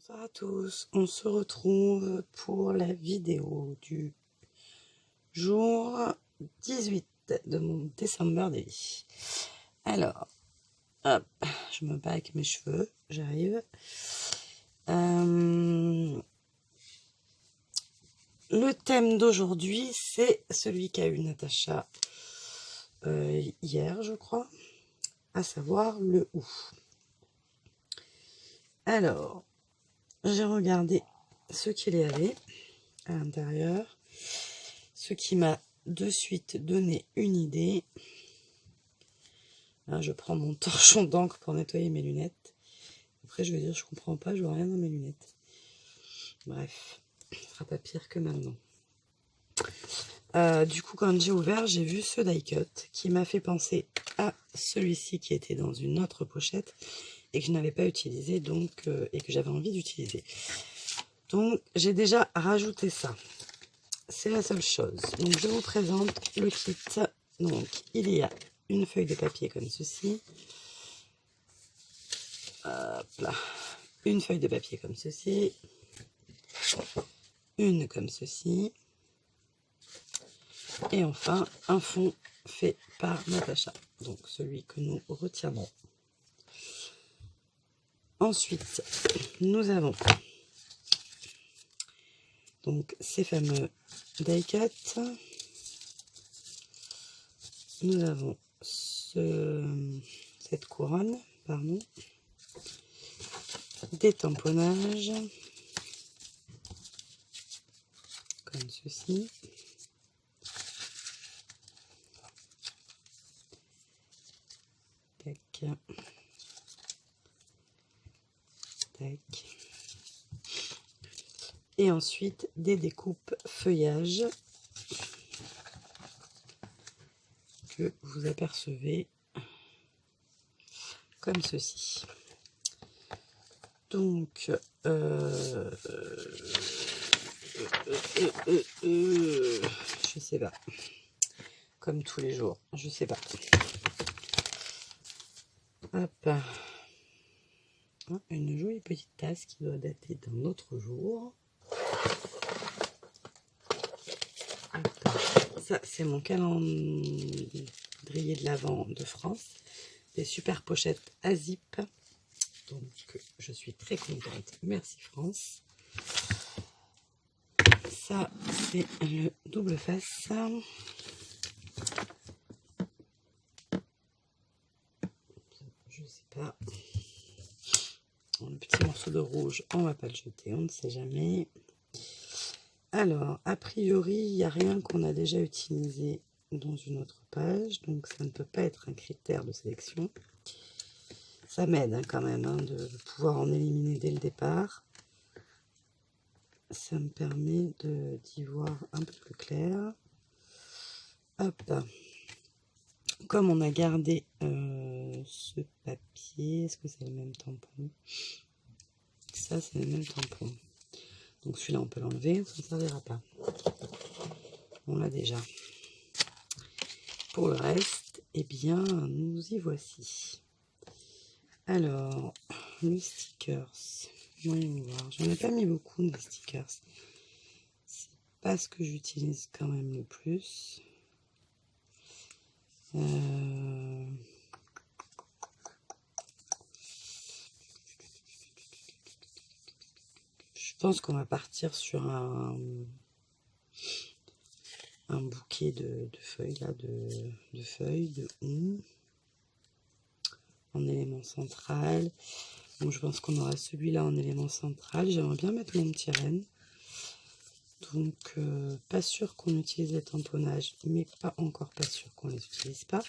Bonsoir à tous, on se retrouve pour la vidéo du jour 18 de mon December Daily. Alors, hop, je me bats avec mes cheveux, j'arrive. Le thème d'aujourd'hui, c'est celui qu'a eu Natacha hier, je crois, à savoir le où. Alors, j'ai regardé ce qu'il y avait à l'intérieur, ce qui m'a de suite donné une idée. Là, je prends mon torchon d'encre pour nettoyer mes lunettes. Après, je vais dire, je comprends pas, je vois rien dans mes lunettes. Bref, ce sera pas pire que maintenant. Du coup, quand j'ai ouvert, j'ai vu ce die cut qui m'a fait penser à celui-ci qui était dans une autre pochette et que je n'avais pas utilisé, donc et que j'avais envie d'utiliser. Donc, j'ai déjà rajouté ça. C'est la seule chose. Donc, je vous présente le kit. Donc, il y a une feuille de papier comme ceci. Hop là. Une feuille de papier comme ceci. Une comme ceci. Et enfin, un fond fait par Natacha. Donc, celui que nous retiendrons. Ensuite, nous avons donc ces fameux die cut. Nous avons cette couronne, pardon, des tamponnages comme ceci. Tac. Tac. Et ensuite des découpes feuillage que vous apercevez comme ceci. Donc, je sais pas, comme tous les jours, je sais pas. Hop, une jolie petite tasse qui doit dater d'un autre jour. Hop. Ça, c'est mon calendrier de l'Avent de France. Des super pochettes à zip. Donc, je suis très contente. Merci France. Ça, c'est le double face. Je sais pas. Le petit morceau de rouge, on va pas le jeter, on ne sait jamais. Alors, a priori, il n'y a rien qu'on a déjà utilisé dans une autre page, donc ça ne peut pas être un critère de sélection. Ça m'aide quand même de pouvoir en éliminer dès le départ. Ça me permet d'y voir un peu plus clair. Hop. Comme on a gardé ce papier, est-ce que c'est le même tampon? Ça, c'est le même tampon. Donc celui-là, on peut l'enlever, ça ne servira pas. On l'a déjà. Pour le reste, eh bien, nous y voici. Alors, le stickers. Voyons voir. J'en ai pas mis beaucoup de stickers. C'est pas ce que j'utilise quand même le plus. Je pense qu'on va partir sur un bouquet de feuilles, là, de feuilles, de en élément central. Donc je pense qu'on aura celui-là en élément central. J'aimerais bien mettre mon petit renne. Donc pas sûr qu'on utilise les tamponnages, mais pas encore pas sûr qu'on les utilise pas.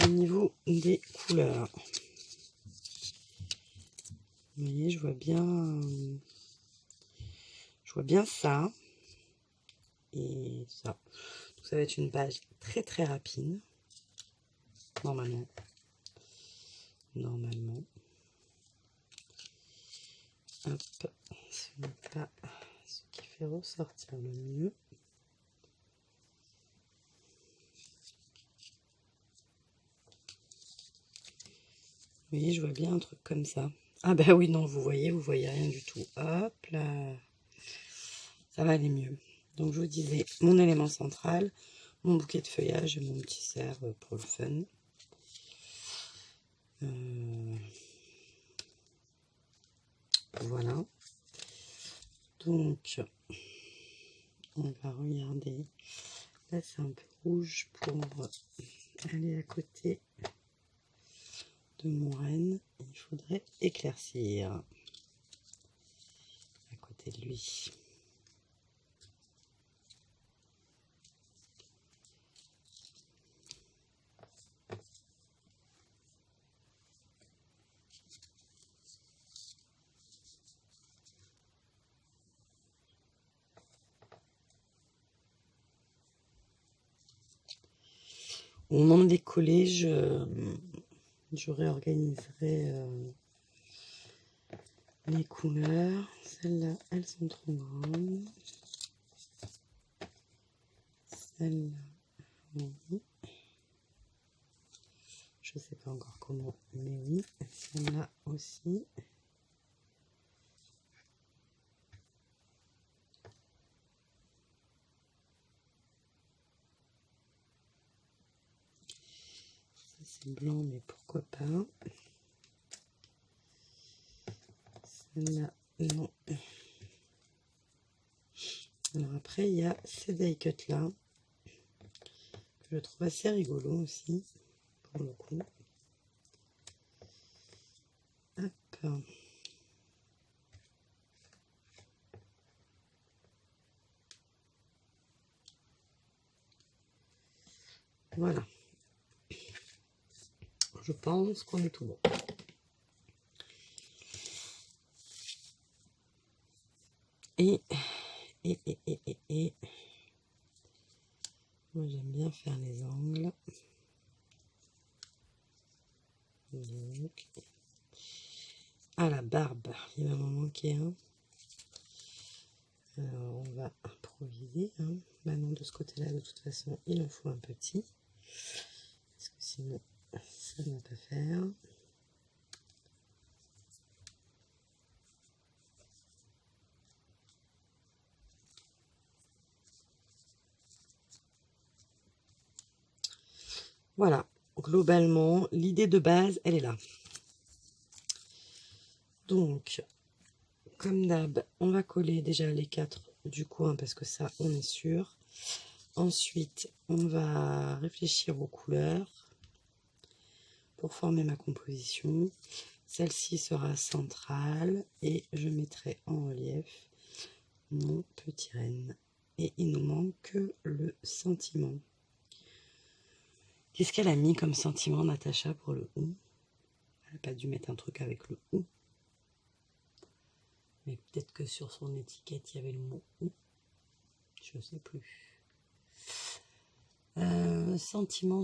Au niveau des couleurs, vous voyez, je vois bien ça et ça. Donc ça va être une page très très rapide, normalement. Hop, ce n'est pas ce qui fait ressortir le mieux. Vous voyez, je vois bien un truc comme ça. Ah ben oui, non, vous voyez rien du tout. Hop là, ça va aller mieux. Donc je vous disais, mon élément central, mon bouquet de feuillage et mon petit cerf pour le fun. Voilà. Donc, on va regarder. Là, c'est un peu rouge pour aller à côté de mon renne. Il faudrait éclaircir à côté de lui. Au moment des collés, je réorganiserai les couleurs. Celles-là, elles sont trop grandes. Celle-là, oui. Je sais pas encore comment, mais oui. Celle-là aussi. Ça c'est blanc, mais pourquoi pas. Celle-là, non. Alors après, il y a ces die cuts là, que je trouve assez rigolo aussi, pour le coup. Hop. Voilà. Je pense qu'on est tout bon. Et moi j'aime bien faire les angles. Donc, à la barbe, il va m'en manquer un. Alors on va improviser. Hein. Maintenant de ce côté-là, de toute façon, il en faut un petit. Parce que sinon, ça ne va pas faire. Voilà, globalement, l'idée de base, elle est là. Donc, comme d'hab, on va coller déjà les 4 du coin parce que ça, on est sûr. Ensuite, on va réfléchir aux couleurs pour former ma composition. Celle-ci sera centrale et je mettrai en relief mon petit renne. Et il nous manque le sentiment. Qu'est-ce qu'elle a mis comme sentiment, Natacha, pour le ou? Elle n'a pas dû mettre un truc avec le ou. Mais peut-être que sur son étiquette, il y avait le mot ou. Je ne sais plus. Sentiment.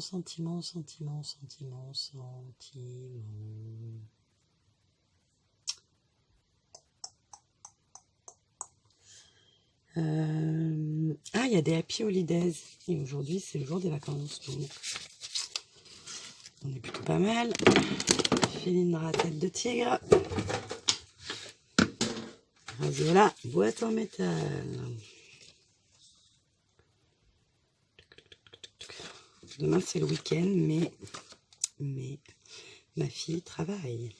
Ah, il y a des Happy Holidays. Et aujourd'hui, c'est le jour des vacances. Donc, on est plutôt pas mal. Félindra tête de tigre. Rasiola, boîte en métal. Demain, c'est le week-end, mais ma fille travaille.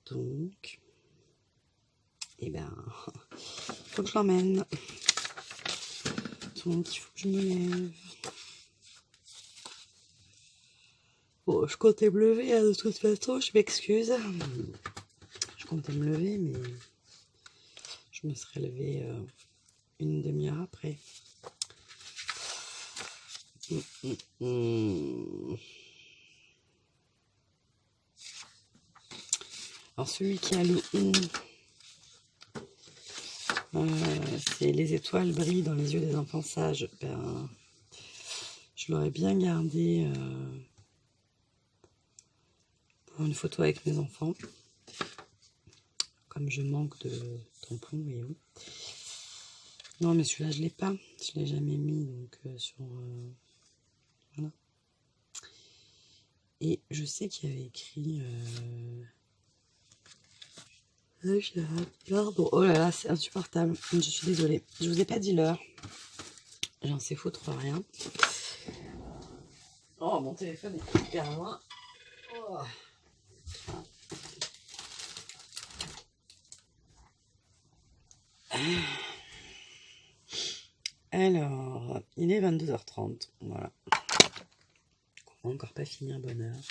Donc, eh ben, faut que je l'emmène. Donc, il faut que je me lève. Bon, je comptais me lever, hein, de toute façon, je m'excuse. Je comptais me lever, mais je me serais levée une demi-heure après. Alors, celui qui a le c'est les étoiles brillent dans les yeux des enfants sages. Ben, je l'aurais bien gardé pour une photo avec mes enfants. Comme je manque de tampons et où. Non, mais celui-là, je ne l'ai pas. Je ne l'ai jamais mis. Donc, voilà. Et je sais qu'il y avait écrit... je regarde. Oh là là, c'est insupportable. Je suis désolée. Je vous ai pas dit l'heure. J'en sais foutre rien. Oh, mon téléphone est hyper loin. Oh. Alors, il est 22h30. Voilà. On va encore pas finir bonne heure.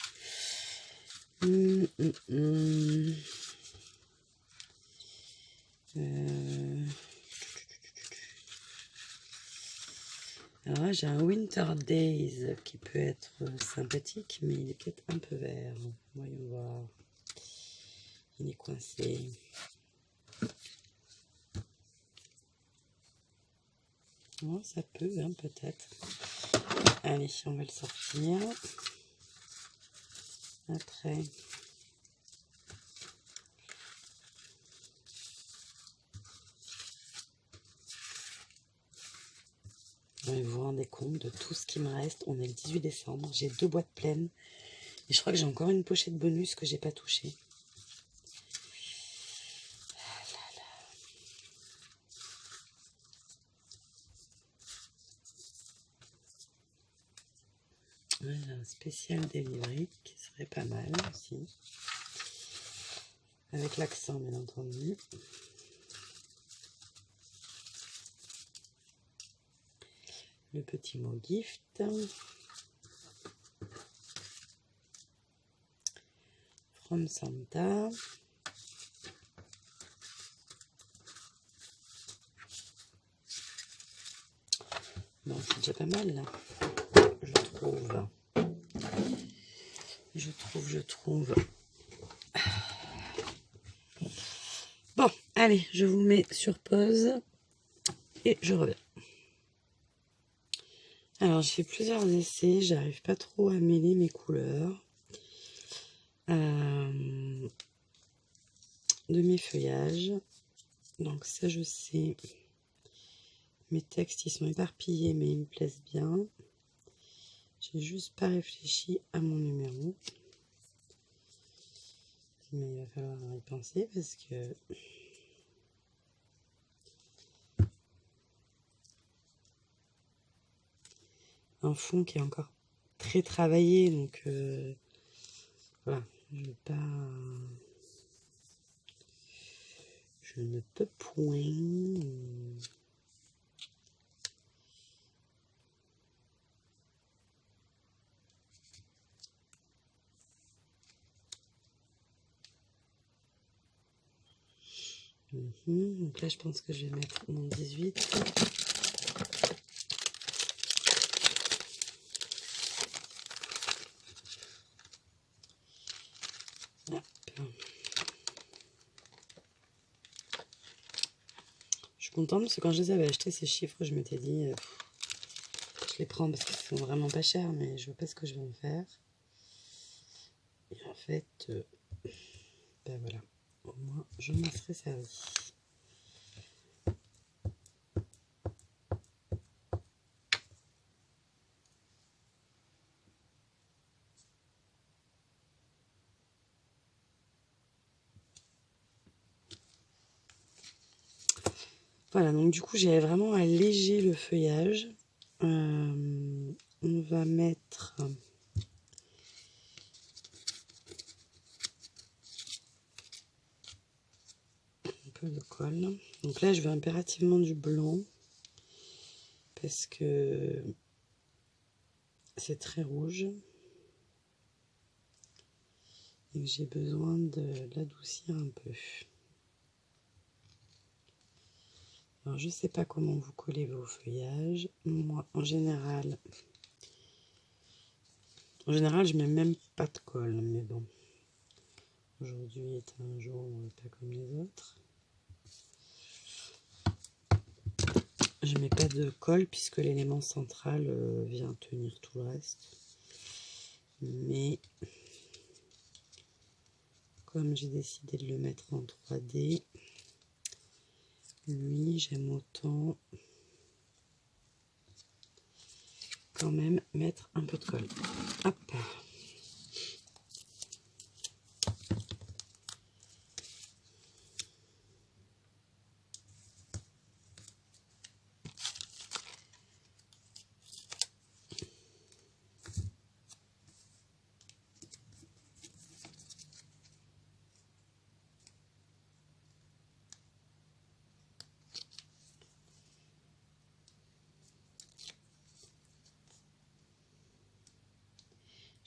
Alors là, j'ai un Winter Days qui peut être sympathique, mais il est peut-être un peu vert. Voyons voir. Il est coincé. Oh, ça peut, hein, peut-être. Allez, on va le sortir. Après. Vous vous rendez compte de tout ce qui me reste. On est le 18 décembre. J'ai 2 boîtes pleines. Et je crois que j'ai encore une pochette bonus que j'ai pas touchée. Ouais, j'ai un spécial delivery qui serait pas mal aussi. Avec l'accent, bien entendu. Le petit mot gift. From Santa. Bon, c'est déjà pas mal là. Je trouve. Je trouve. Bon, allez, je vous mets sur pause et je reviens. Alors, j'ai fait plusieurs essais, j'arrive pas trop à mêler mes couleurs de mes feuillages. Donc ça, je sais. Mes textes, ils sont éparpillés, mais ils me plaisent bien. J'ai juste pas réfléchi à mon numéro. Mais il va falloir y penser parce que... un fond qui est encore très travaillé, donc voilà, je veux pas... Je ne peux point... Donc là, je pense que je vais mettre mon 18. Hop. Je suis contente parce que quand je les avais achetés, ces chiffres, je m'étais dit, je les prends parce qu'ils sont vraiment pas chers, mais je vois pas ce que je vais en faire. Et en fait, ben voilà, au moins, je m'en serais servi. Voilà, donc du coup, j'ai vraiment allégé le feuillage. On va mettre un peu de colle. Donc là, je veux impérativement du blanc parce que c'est très rouge et que j'ai besoin de l'adoucir un peu. Alors, je sais pas comment vous collez vos feuillages. Moi, en général, je mets même pas de colle, mais bon. Aujourd'hui est un jour pas comme les autres. Je mets pas de colle puisque l'élément central vient tenir tout le reste. Mais comme j'ai décidé de le mettre en 3D, lui, j'aime autant quand même mettre un peu de colle. Hop.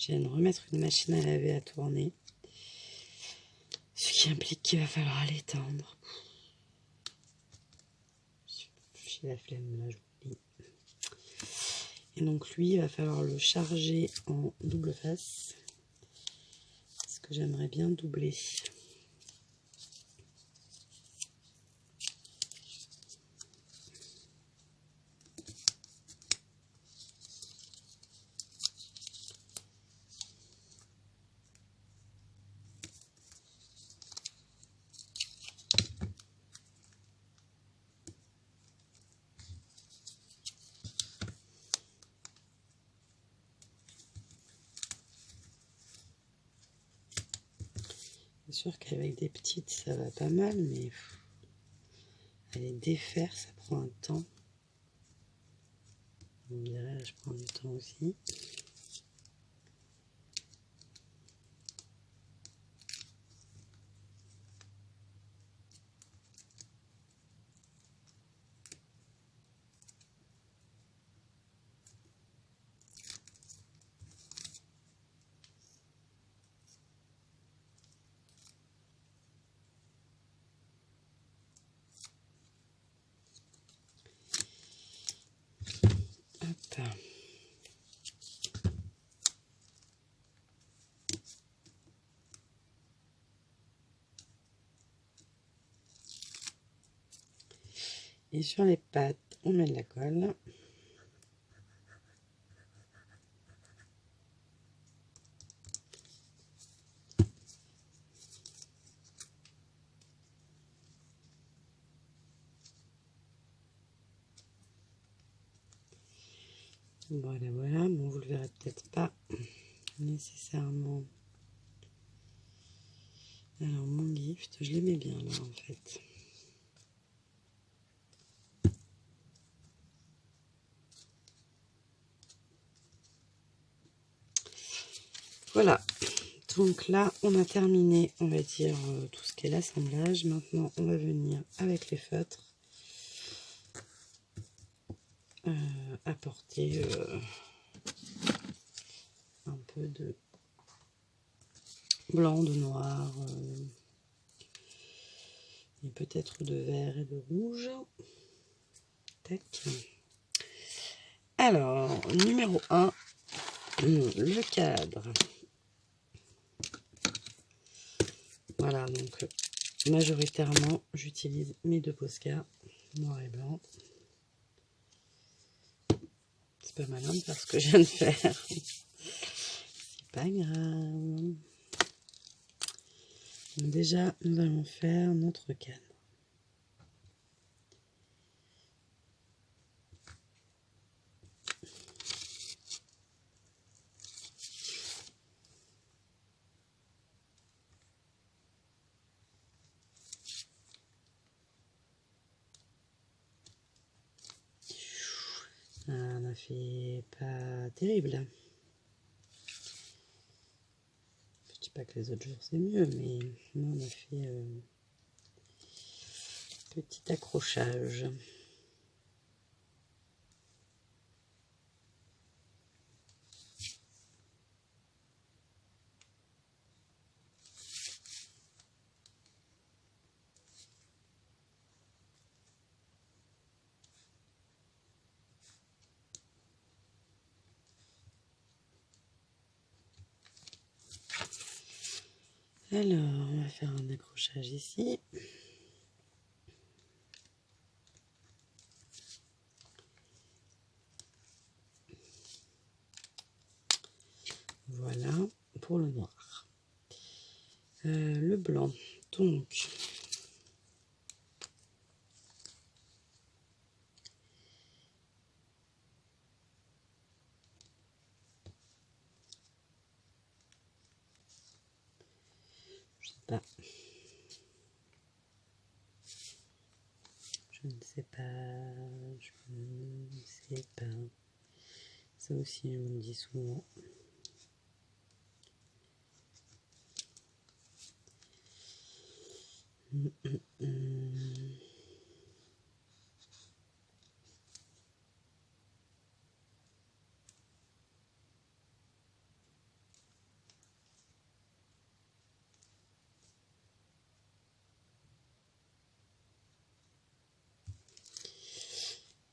Je viens de remettre une machine à laver à tourner. Ce qui implique qu'il va falloir l'étendre. J'ai la flemme là, je vous dis. Et donc lui, il va falloir le charger en double face. Parce que j'aimerais bien doubler. C'est sûr qu'avec des petites, ça va pas mal, mais à les défaire, ça prend un temps. On dirait, là, je prends du temps aussi. Hop. Et sur les pattes, on met de la colle. Voilà, voilà. Bon, vous le verrez peut-être pas nécessairement. Alors, mon gift, je l'aimais bien là en fait. Voilà. Donc là, on a terminé, on va dire, tout ce qui est l'assemblage. Maintenant, on va venir avec les feutres apporter un peu de blanc, de noir, et peut-être de vert et de rouge. Tac. Alors, numéro 1, le cadre. Voilà, donc majoritairement, j'utilise mes deux Posca, noir et blanc. C'est pas malin de faire ce que je viens de faire. C'est pas grave. Donc déjà, nous allons faire notre cadre. On a fait pas terrible. Je dis pas que les autres jours c'est mieux, mais nous on a fait petit accrochage. Alors, on va faire un accrochage ici. Voilà, pour le noir. Le blanc, donc... je ne sais pas, je ne sais pas. Ça aussi, on le dit souvent.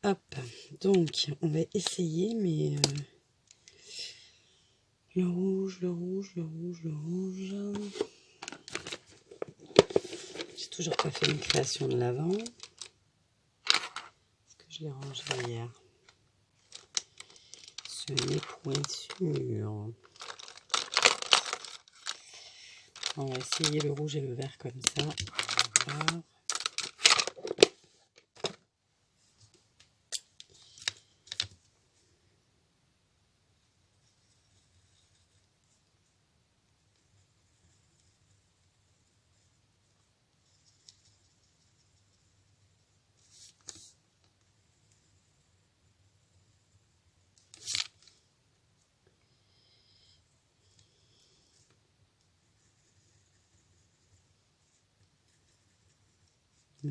Hop, donc on va essayer, mais le rouge. J'ai toujours pas fait une création de l'avant. Est-ce que je l'ai rangé hier? Ce n'est point sûr. On va essayer le rouge et le vert comme ça. Voilà.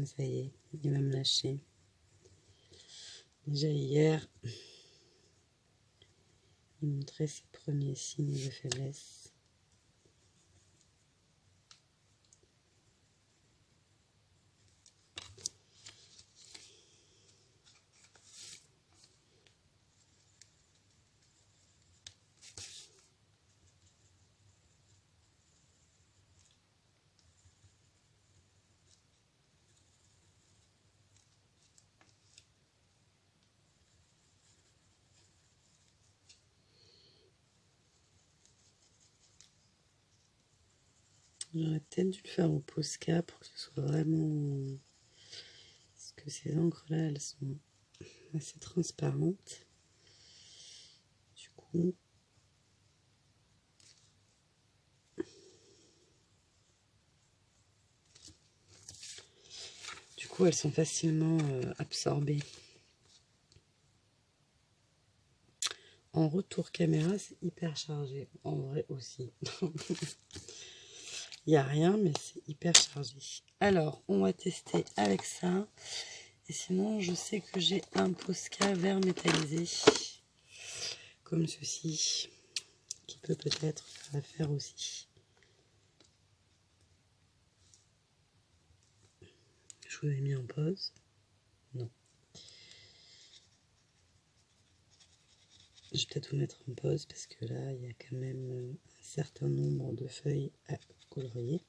Ça y est, il va me lâcher. Déjà hier, il montrait ses premiers signes de faiblesse. J'aurais peut-être dû le faire au Posca pour que ce soit vraiment... Parce que ces encres-là, elles sont assez transparentes. Du coup, elles sont facilement absorbées. En retour caméra, c'est hyper chargé. En vrai aussi. Il n'y a rien, mais c'est hyper chargé. Alors, on va tester avec ça. Et sinon, je sais que j'ai un Posca vert métallisé. Comme ceci. Qui peut peut-être faire l'affaire aussi. Je vous ai mis en pause. Non. Je vais peut-être vous mettre en pause parce que là, il y a quand même un certain nombre de feuilles à colorier.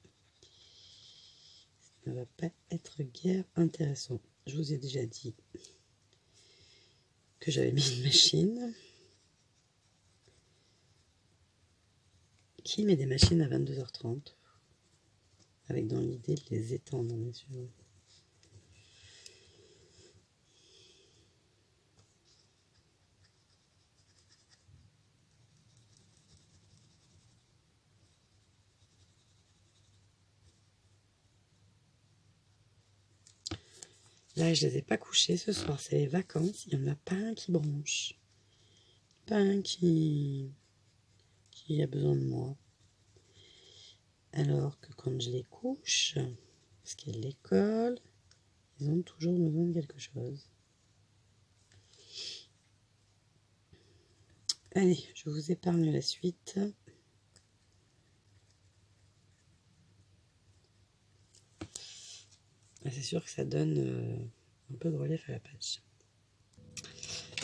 Ça ne va pas être guère intéressant. Je vous ai déjà dit que j'avais mis une machine qui met des machines à 22h30 avec dans l'idée de les étendre, bien sûr. Là, je ne les ai pas couchés ce soir, c'est les vacances. Il n'y en a pas un qui bronche. Pas un qui a besoin de moi. Alors que quand je les couche, parce qu'il y a l'école, ils ont toujours besoin de quelque chose. Allez, je vous épargne la suite. C'est sûr que ça donne un peu de relief à la page.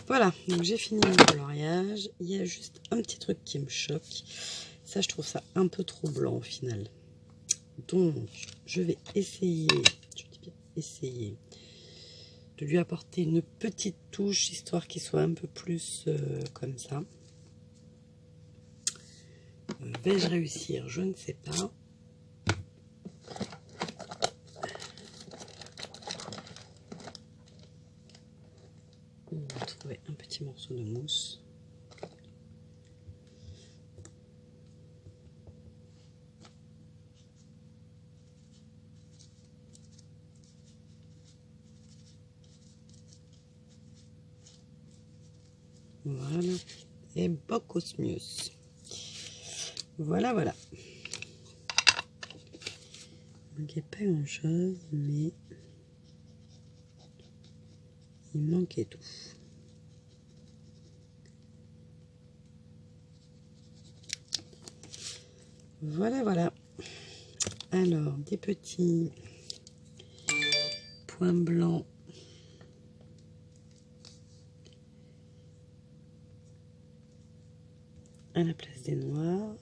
Voilà, donc j'ai fini mon coloriage. Il y a juste un petit truc qui me choque. Ça, je trouve ça un peu trop blanc au final. Donc, je vais essayer, de lui apporter une petite touche, histoire qu'il soit un peu plus comme ça. Vais-je réussir? Je ne sais pas. On va trouver un petit morceau de mousse. Voilà. Et beaucoup mieux. Voilà, voilà. Il manquait pas grand chose, mais il manquait tout. Voilà, voilà. Alors, des petits points blancs à la place des noirs.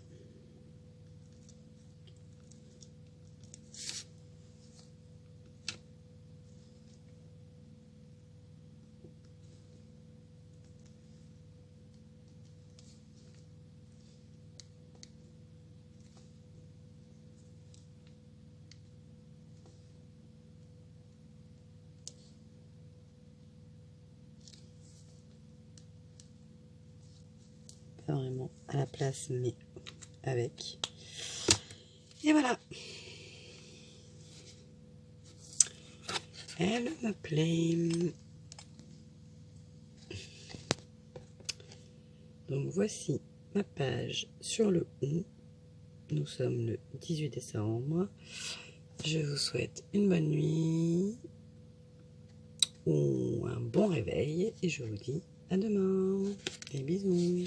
Pas vraiment à la place, mais avec. Et voilà. Elle me plaît. Donc voici ma page sur le on. Nous sommes le 18 décembre. Je vous souhaite une bonne nuit ou un bon réveil et je vous dis à demain. Et bisous.